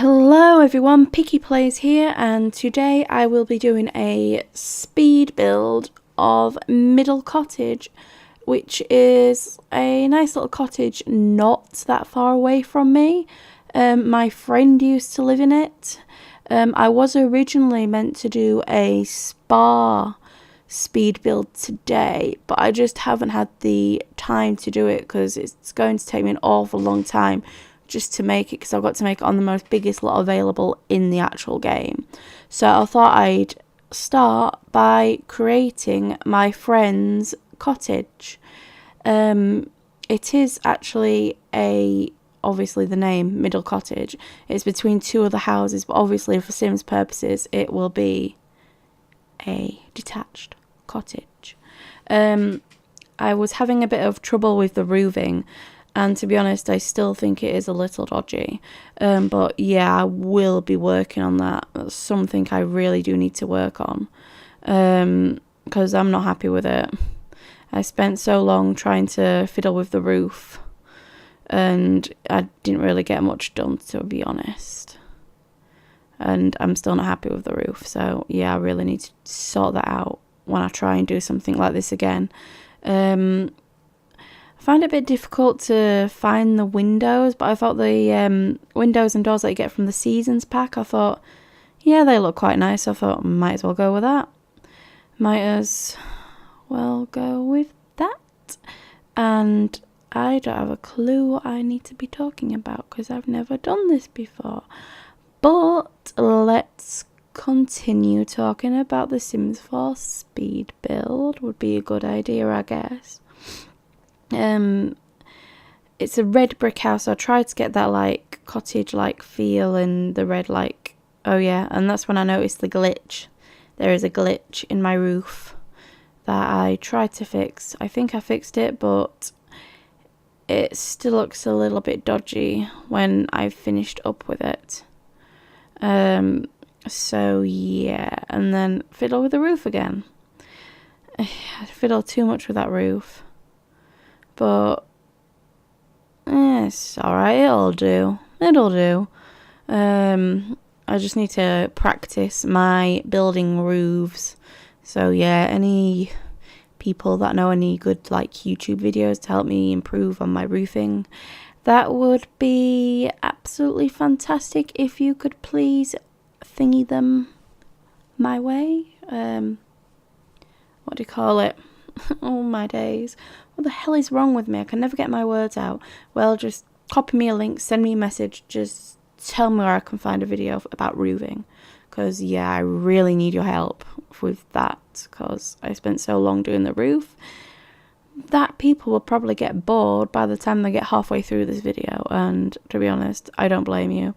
Hello everyone, Picky Plays here, and today I will be doing a speed build of Middle Cottage, which is a nice little cottage not that far away from me. My friend used to live in it. I was originally meant to do a spa speed build today, but I just haven't had the time to do it because it's going to take me an awful long time just to make it, because I've got to make it on the most biggest lot available in the actual game. So I thought I'd start by creating my friend's cottage. It is actually obviously the name Middle Cottage. It's between two other houses, but obviously for Sims purposes it will be a detached cottage. I was having a bit of trouble with the roofing, and to be honest, I still think it is a little dodgy. But yeah, I will be working on that. That's something I really do need to work on. Because I'm not happy with it. I spent so long trying to fiddle with the roof, and I didn't really get much done, to be honest. And I'm still not happy with the roof. So yeah, I really need to sort that out when I try and do something like this again. I find it a bit difficult to find the windows, but I thought the windows and doors that you get from the Seasons pack, I thought, yeah, they look quite nice. I thought, might as well go with that. And I don't have a clue what I need to be talking about because I've never done this before. But let's continue talking about the Sims 4 speed build. Would be a good idea, I guess. It's a red brick house, so I tried to get that like cottage like feel and the red like, oh yeah, and that's when I noticed the glitch. There is a glitch in my roof that I tried to fix. I think I fixed it, but it still looks a little bit dodgy when I've finished up with it. So yeah, and then fiddle with the roof again. I fiddle too much with that roof. But it's alright, it'll do. I just need to practice my building roofs. So yeah, any people that know any good like YouTube videos to help me improve on my roofing, that would be absolutely fantastic if you could please thingy them my way. What do you call it? Oh my days. What the hell is wrong with me? I can never get my words out. Well, just copy me a link, send me a message, just tell me where I can find a video about roofing. Because, yeah, I really need your help with that. Because I spent so long doing the roof that people will probably get bored by the time they get halfway through this video. And to be honest, I don't blame you.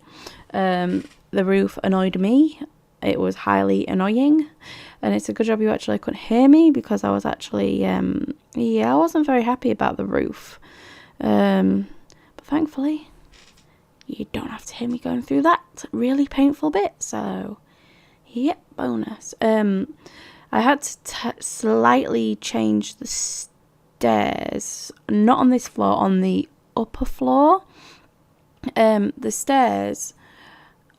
The roof annoyed me. It was highly annoying, and it's a good job you actually couldn't hear me because I was actually, I wasn't very happy about the roof. But thankfully, you don't have to hear me going through that really painful bit. So, yep, bonus. I had to slightly change the stairs, not on this floor, on the upper floor. The stairs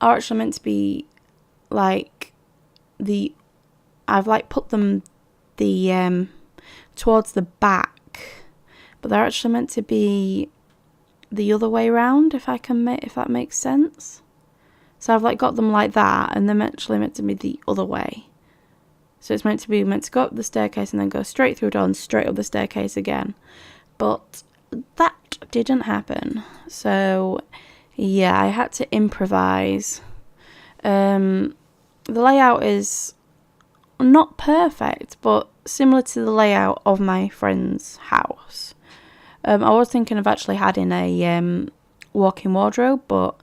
are actually meant to be like I've like put them towards the back, but they're actually meant to be the other way around, if that makes sense. So I've like got them like that, and they're actually meant to be the other way. So it's meant to go up the staircase and then go straight through a door and straight up the staircase again. But that didn't happen. So yeah, I had to improvise. The layout is not perfect, but similar to the layout of my friend's house. I was thinking of actually adding a walk-in wardrobe, but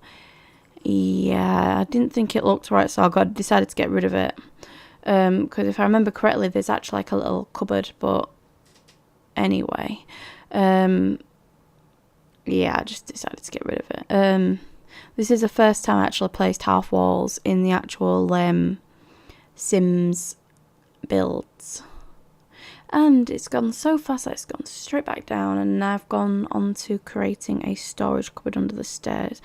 yeah, I didn't think it looked right, so I decided to get rid of it. Because if I remember correctly, there's actually like a little cupboard, but anyway. Yeah, I just decided to get rid of it. This is the first time I actually placed half walls in the actual Sims builds. And it's gone so fast that it's gone straight back down, and now I've gone on to creating a storage cupboard under the stairs.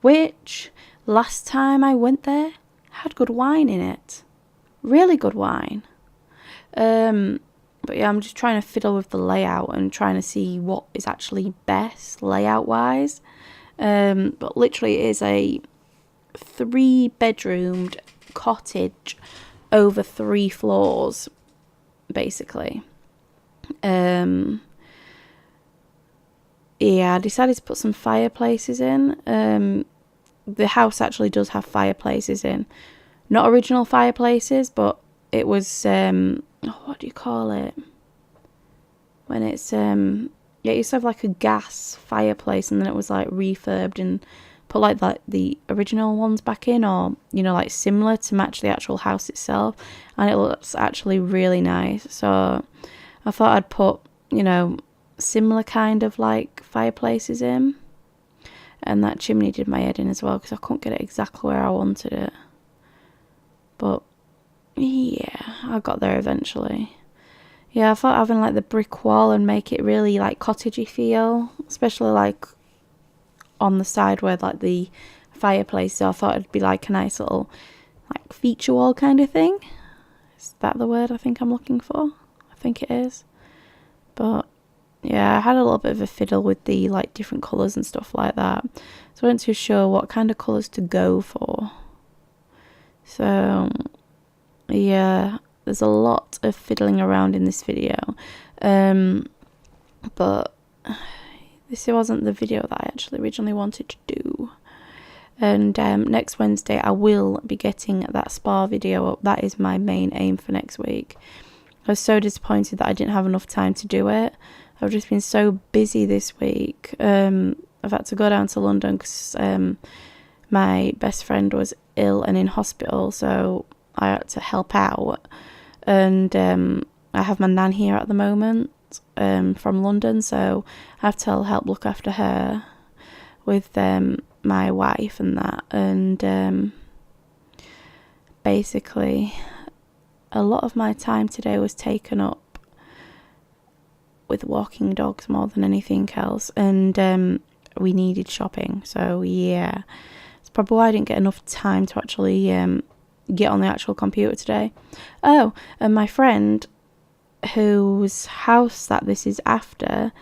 which last time I went there had good wine in it. Really good wine. But yeah, I'm just trying to fiddle with the layout and trying to see what is actually best layout wise. But literally it is a 3-bedroomed cottage over 3 floors, basically. Yeah, I decided to put some fireplaces in. The house actually does have fireplaces in. Not original fireplaces, but it was, what do you call it? When it's, yeah, it used to have like a gas fireplace, and then it was like refurbed and put like the original ones back in, or, you know, like similar to match the actual house itself. And it looks actually really nice. So I thought I'd put, you know, similar kind of like fireplaces in. And that chimney did my head in as well, because I couldn't get it exactly where I wanted it. But yeah, I got there eventually. Yeah, I thought having like the brick wall and make it really like cottagey feel, especially like on the side where like the fireplace. So I thought it'd be like a nice little like feature wall kind of thing. Is that the word I think I'm looking for? I think it is. But yeah, I had a little bit of a fiddle with the like different colours and stuff like that. So I wasn't too sure what kind of colours to go for. So yeah, there's a lot of fiddling around in this video. But this wasn't the video that I actually originally wanted to do. And next Wednesday I will be getting that spa video up. That is my main aim for next week. I was so disappointed that I didn't have enough time to do it. I've just been so busy this week. I've had to go down to London because my best friend was ill and in hospital, so I had to help out. And I have my nan here at the moment from London, so I have to help look after her with my wife and that. And basically a lot of my time today was taken up with walking dogs more than anything else, and we needed shopping. So yeah, it's probably why I didn't get enough time to actually get on the actual computer today. Oh, and my friend whose house that this is after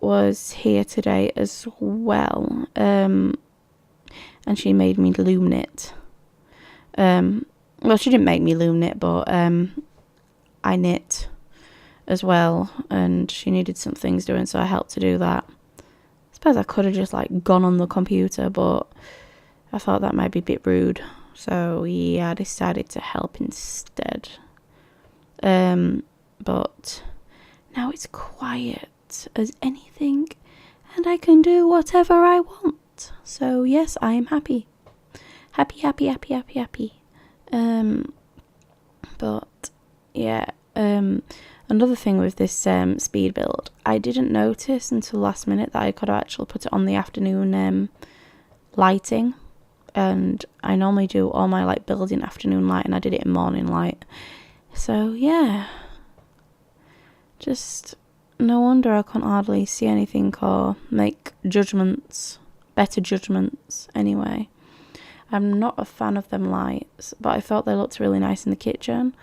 was here today as well, and she made me loom knit. Well, she didn't make me loom knit, but I knit as well, and she needed some things doing, so I helped to do that. I suppose I could have just like gone on the computer, but I thought that might be a bit rude, so yeah, I decided to help instead. But now it's quiet as anything, and I can do whatever I want. So yes, I am happy. Happy. But yeah, another thing with this speed build, I didn't notice until last minute that I could actually put it on the afternoon lighting, and I normally do all my like building afternoon light, and I did it in morning light. So yeah, just no wonder I can't hardly see anything or make better judgments anyway. I'm not a fan of them lights, but I thought they looked really nice in the kitchen.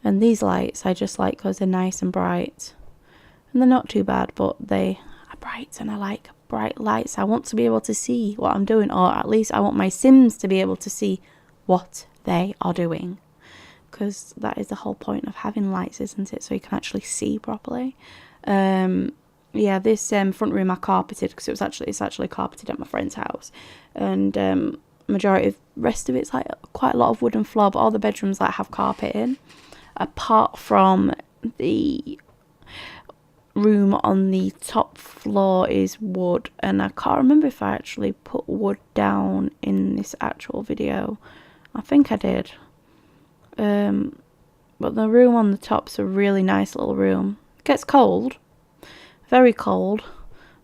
And these lights I just like because they're nice and bright. And they're not too bad, but they are bright, and I like bright lights. I want to be able to see what I'm doing, or at least I want my Sims to be able to see what they are doing. Because that is the whole point of having lights, isn't it? So you can actually see properly. Yeah, this front room I carpeted because it's actually carpeted at my friend's house. And majority of rest of it's like quite a lot of wooden floor, but all the bedrooms like have carpet in, apart from the room on the top floor is wood, and I can't remember if I actually put wood down in this actual video. I think I did. But the room on the top's a really nice little room. It gets cold, very cold,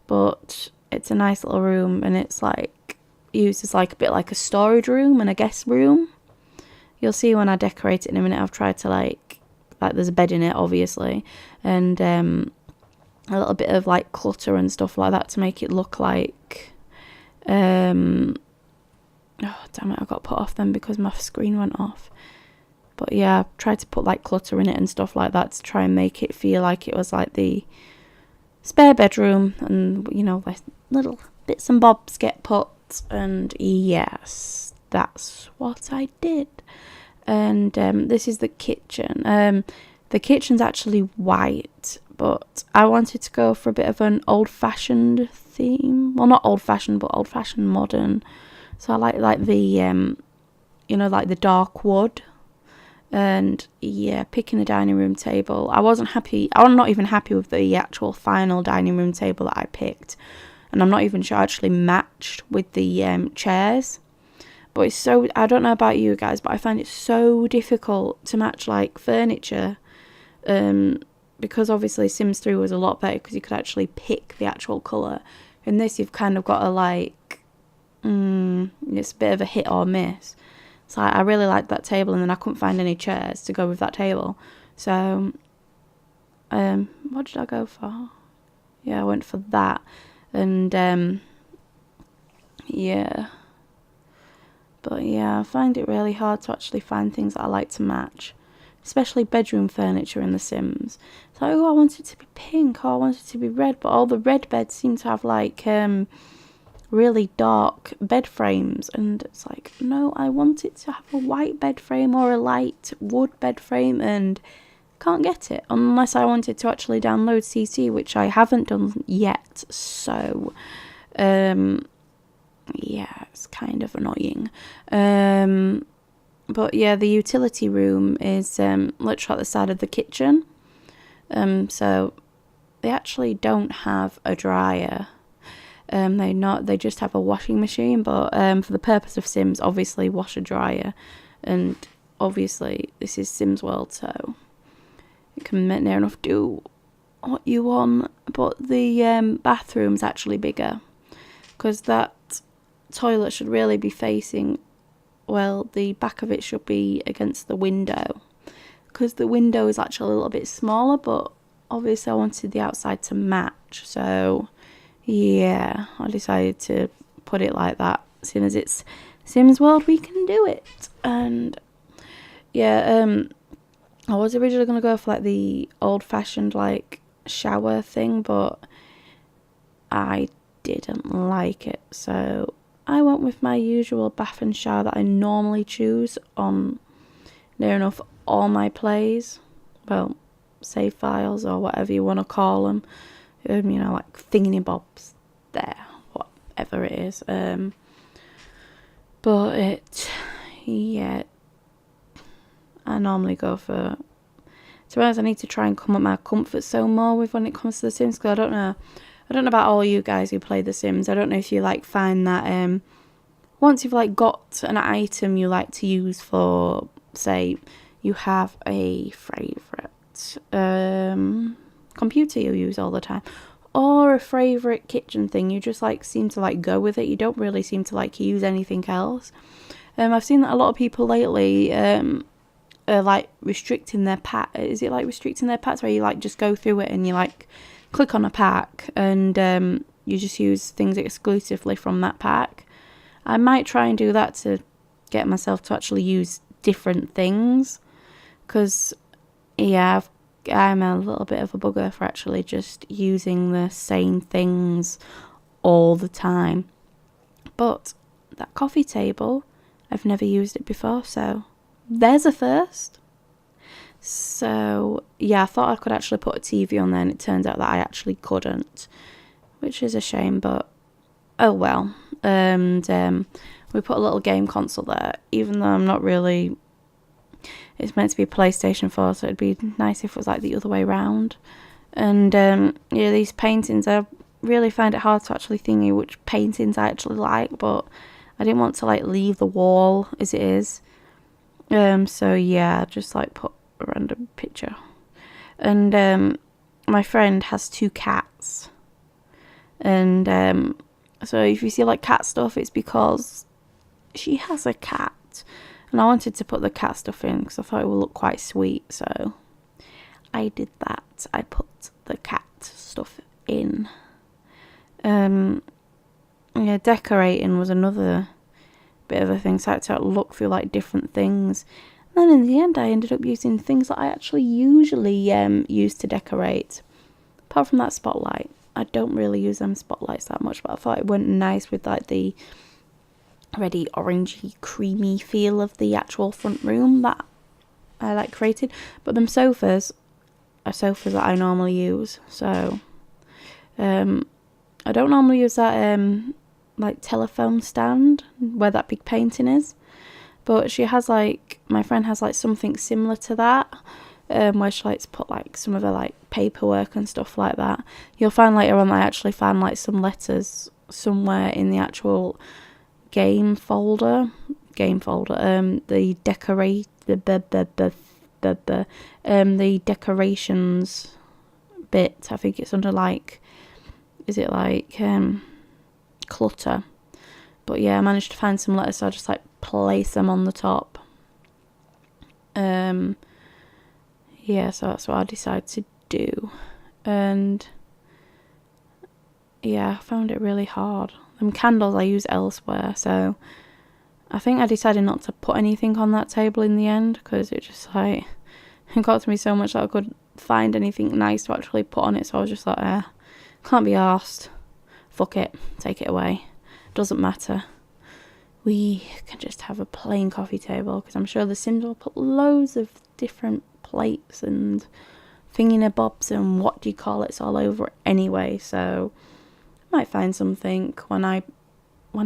but it's a nice little room, and it's like used as like a bit like a storage room and a guest room. You'll see when I decorate it in a minute. I've tried to like there's a bed in it obviously, and a little bit of like clutter and stuff like that to make it look like damn it, I got put off then because my screen went off. But yeah, I tried to put like clutter in it and stuff like that to try and make it feel like it was like the spare bedroom, and you know, like little bits and bobs get put. And yes, that's what I did. And this is the kitchen. The kitchen's actually white, but I wanted to go for a bit of an old-fashioned theme. Well, not old-fashioned, but old-fashioned modern. So I like the you know, like the dark wood. And yeah, picking the dining room table, I wasn't happy. I'm not even happy with the actual final dining room table that I picked, and I'm not even sure I actually matched with the chairs. But it's so, I don't know about you guys, but I find it so difficult to match like furniture, because obviously Sims 3 was a lot better because you could actually pick the actual colour. In this, you've kind of got to like, it's a bit of a hit or miss. So I really liked that table, and then I couldn't find any chairs to go with that table. So, what did I go for? Yeah, I went for that. And, yeah. But yeah, I find it really hard to actually find things that I like to match. Especially bedroom furniture in The Sims. So, oh, I want it to be pink, oh, I want it to be red. But all the red beds seem to have like, really dark bed frames, and it's like, no, I want it to have a white bed frame or a light wood bed frame, and can't get it unless I wanted to actually download CC, which I haven't done yet. So yeah, it's kind of annoying. But yeah, the utility room is literally at the side of the kitchen. So they actually don't have a dryer. They just have a washing machine, but for the purpose of Sims, obviously washer dryer, and obviously this is Sims World, so you can near enough do what you want. But the bathroom's actually bigger, because that toilet should really be facing, well, the back of it should be against the window, because the window is actually a little bit smaller, but obviously I wanted the outside to match, so yeah, I decided to put it like that. As soon as it's Sims World, we can do it. And yeah, I was originally going to go for like the old-fashioned like shower thing, but I didn't like it. So I went with my usual bath and shower that I normally choose on near enough all my plays. Well, save files or whatever you want to call them. You know, like thingy-bobs there, whatever it is. But yeah, I normally go for, to be honest, I need to try and come up my comfort zone more with when it comes to The Sims, because I don't know about all you guys who play The Sims. I don't know if you like find that once you've like got an item you like to use for, say, you have a favourite computer you use all the time, or a favourite kitchen thing, you just like seem to like go with it. You don't really seem to like use anything else. I've seen that a lot of people lately are like restricting their pack. Is it like restricting their packs where you like just go through it and you like click on a pack and you just use things exclusively from that pack? I might try and do that to get myself to actually use different things, because yeah, I'm a little bit of a bugger for actually just using the same things all the time. But that coffee table, I've never used it before, so there's a first. So yeah, I thought I could actually put a TV on there, and it turns out that I actually couldn't, which is a shame, but oh well. And we put a little game console there, even though I'm not really, it's meant to be a PlayStation 4, so it'd be nice if it was like the other way around. And yeah, these paintings, I really find it hard to actually think which paintings I actually like, but I didn't want to like leave the wall as it is. So yeah, just like put a random picture. And my friend has 2 cats, and so if you see like cat stuff, it's because she has a cat. And I wanted to put the cat stuff in because I thought it would look quite sweet, so I did that. I put the cat stuff in. Yeah, decorating was another bit of a thing, so I had to look through like different things. And then in the end, I ended up using things that I actually usually use to decorate. Apart from that spotlight, I don't really use them spotlights that much, but I thought it went nice with like the already orangey, creamy feel of the actual front room that I like created. But them sofas are sofas that I normally use, so I don't normally use that like telephone stand where that big painting is. But she has like, my friend has like something similar to that, where she likes to put like some of her like paperwork and stuff like that. You'll find later on I actually found like some letters somewhere in the actual game folder. The decorations bit. I think it's under like, is it like clutter? But yeah, I managed to find some letters, so I just like place them on the top. Yeah, so that's what I decided to do. And yeah, I found it really hard. Them candles I use elsewhere, so I think I decided not to put anything on that table in the end, because it just like, it got to me so much that I couldn't find anything nice to actually put on it, so I was just like, can't be arsed. Fuck it, take it away. Doesn't matter. We can just have a plain coffee table, because I'm sure the Sims will put loads of different plates and thingy-bobs and what do you call it's all over it anyway, so I might find something when I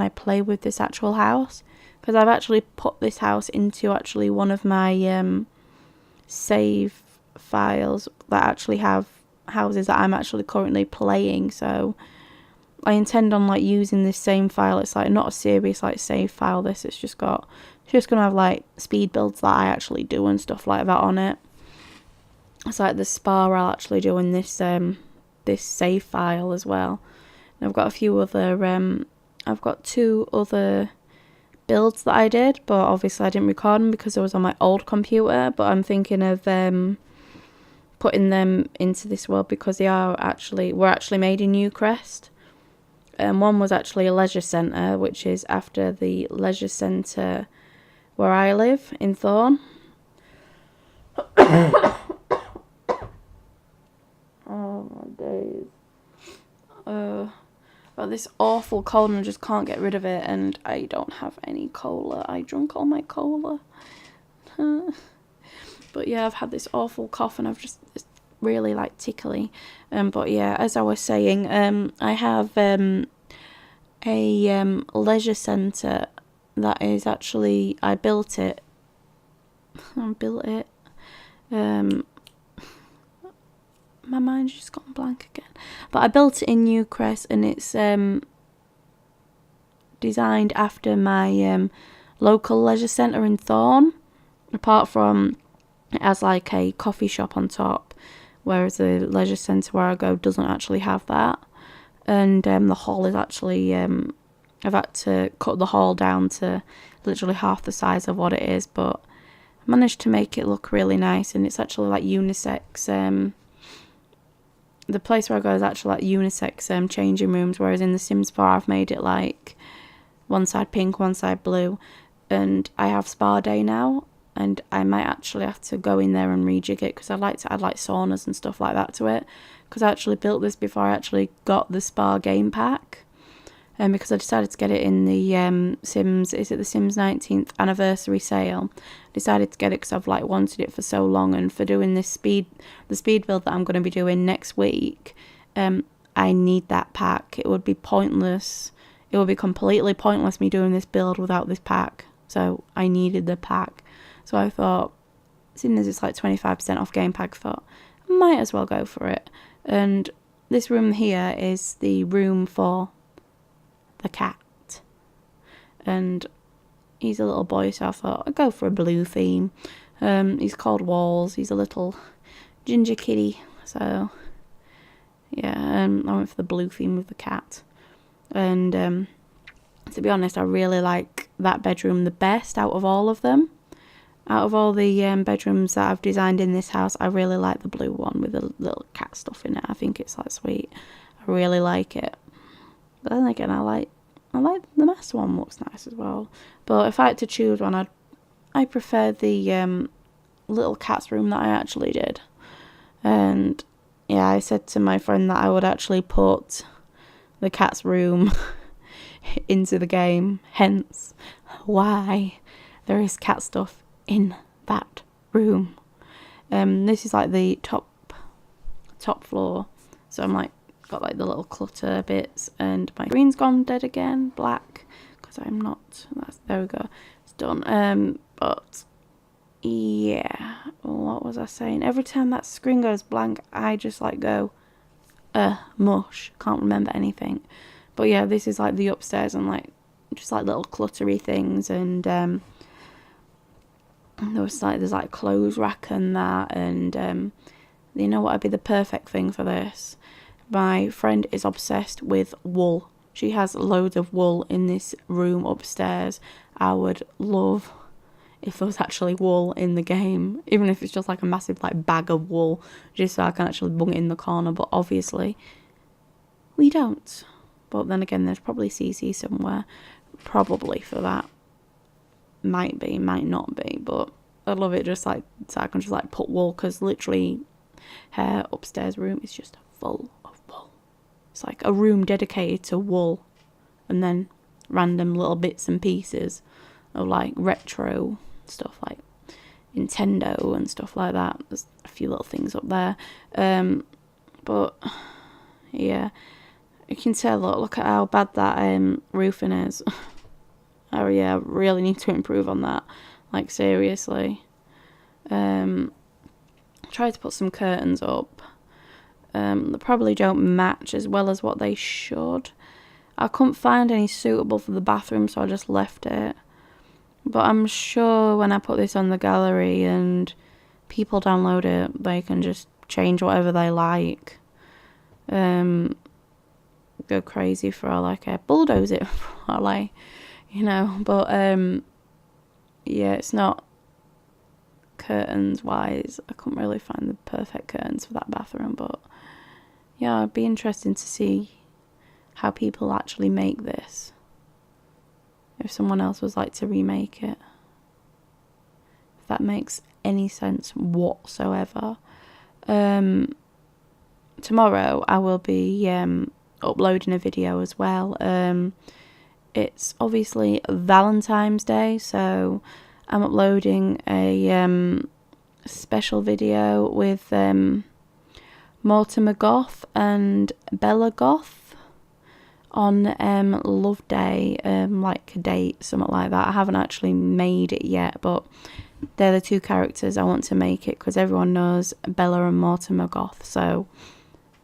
play with this actual house, because I've actually put this house into actually one of my save files that actually have houses that I'm actually currently playing, so I intend on like using this same file. It's like not a serious like save file, this, it's just gonna have like speed builds that I actually do and stuff like that on it. It's like the spa I'll actually do in this this save file as well. And I've got a few other I've got 2 other builds that I did, but obviously I didn't record them because I was on my old computer, but I'm thinking of putting them into this world because were actually made in Newcrest. One was actually a leisure centre, which is after the leisure centre where I live in Thorn. Oh my days. Got this awful cold and I just can't get rid of it, and I don't have any cola. I drank all my cola. But yeah, I've had this awful cough and it's really like tickly. But yeah, as I was saying, I have a leisure centre that is actually, I built it. My mind's just gone blank again. But I built it in Newcrest, and it's designed after my local leisure centre in Thorn. Apart from it has like a coffee shop on top, whereas the leisure centre where I go doesn't actually have that. And the hall is actually, I've had to cut the hall down to literally half the size of what it is, but I managed to make it look really nice, and it's actually like unisex. The place where I go is actually like unisex changing rooms, whereas in the Sims 4 I've made it like one side pink, one side blue, and I have spa day now, and I might actually have to go in there and rejig it, because I'd like to add like saunas and stuff like that to it, because I actually built this before I actually got the spa game pack, and because I decided to get it in the Sims 19th anniversary sale. I decided to get it because I've like wanted it for so long, and for doing the speed build that I'm going to be doing next week, I need that pack. It would be pointless. It would be completely pointless me doing this build without this pack. So I needed the pack. So I thought, seeing as it's like 25% off game pack, I thought I might as well go for it. And this room here is the room for the cat, and he's a little boy, so I thought I'd go for a blue theme. He's called Walls. He's a little ginger kitty, so yeah, I went for the blue theme with the cat. And to be honest, I really like that bedroom the best out of all of them. Out of all the bedrooms that I've designed in this house, I really like the blue one with the little cat stuff in it. I think it's like sweet. I really like it. But then again, I I like the master one, looks nice as well. But if I had to choose one, I prefer the little cat's room that I actually did. And yeah, I said to my friend that I would actually put the cat's room into the game, hence why there is cat stuff in that room. This is like the top floor, so I'm like got like the little clutter bits, and my green's gone dead again, black, because I'm not, there we go, it's done. But yeah, what was I saying? Every time that screen goes blank, I just like go mush, can't remember anything. But yeah, this is like the upstairs, and like just like little cluttery things, and there's like clothes rack and that, and you know what would be the perfect thing for this? My friend is obsessed with wool. She has loads of wool in this room upstairs. I would love if there was actually wool in the game, even if it's just like a massive like bag of wool, just so I can actually bung it in the corner. But obviously we don't. But then again, there's probably CC somewhere, probably for that. Might be, might not be, but I'd love it just like so I can just like put wool, because literally her upstairs room is just full of wool. It's like a room dedicated to wool, and then random little bits and pieces of like retro stuff, like Nintendo and stuff like that. There's a few little things up there, but yeah, you can tell. Look at how bad that roofing is. Oh yeah, really need to improve on that, like seriously. Try to put some curtains up. They probably don't match as well as what they should. I couldn't find any suitable for the bathroom, so I just left it. But I'm sure when I put this on the gallery and people download it, they can just change whatever they like. Go crazy for all I care. Bulldoze it for all I, But yeah, it's not curtains wise. I couldn't really find the perfect curtains for that bathroom, but yeah, it'd be interesting to see how people actually make this, if someone else was like to remake it, if that makes any sense whatsoever. Tomorrow I will be uploading a video as well. It's obviously Valentine's Day, so I'm uploading a special video with Mortimer Goth and Bella Goth on Love Day, like a date, something like that. I haven't actually made it yet, but they're the two characters I want to make it, because everyone knows Bella and Mortimer Goth, so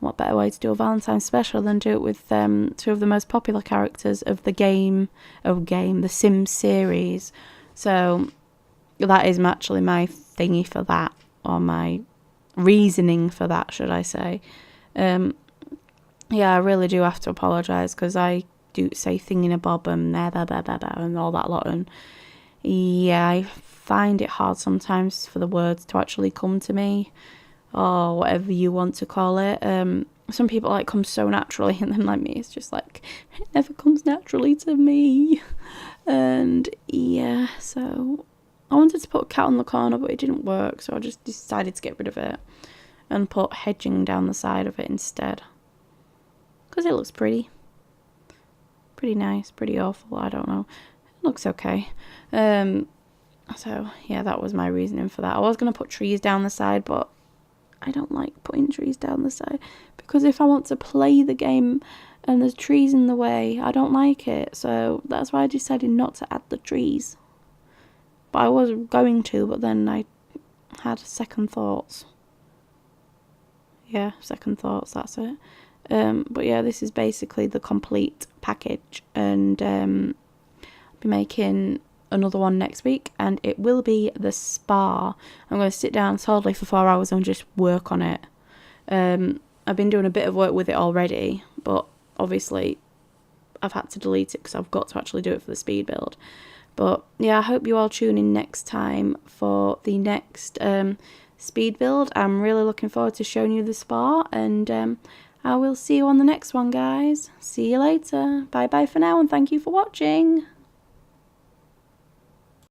what better way to do a Valentine's special than do it with two of the most popular characters of the The Sims series. So that is actually my thingy for that, or my reasoning for that, should I say. Yeah, I really do have to apologise, because I do say thinginabob and and all that lot, and yeah, I find it hard sometimes for the words to actually come to me, or whatever you want to call it. Some people like come so naturally, and then like me, it's just like it never comes naturally to me. And yeah, so I wanted to put a cat on the corner, but it didn't work, so I just decided to get rid of it and put hedging down the side of it instead, because it looks pretty nice, pretty awful, I don't know, it looks okay. So yeah, that was my reasoning for that. I was going to put trees down the side, but I don't like putting trees down the side, because if I want to play the game and there's trees in the way, I don't like it. So that's why I decided not to add the trees. But I was going to, but then I had second thoughts. Yeah, second thoughts, that's it. But yeah, this is basically the complete package, and I'll be making another one next week, and it will be the spa. I'm going to sit down solidly for 4 hours and just work on it. I've been doing a bit of work with it already, but obviously I've had to delete it because I've got to actually do it for the speed build. But yeah, I hope you all tune in next time for the next speed build. I'm really looking forward to showing you the spa, and I will see you on the next one, guys. See you later. Bye bye for now, and thank you for watching.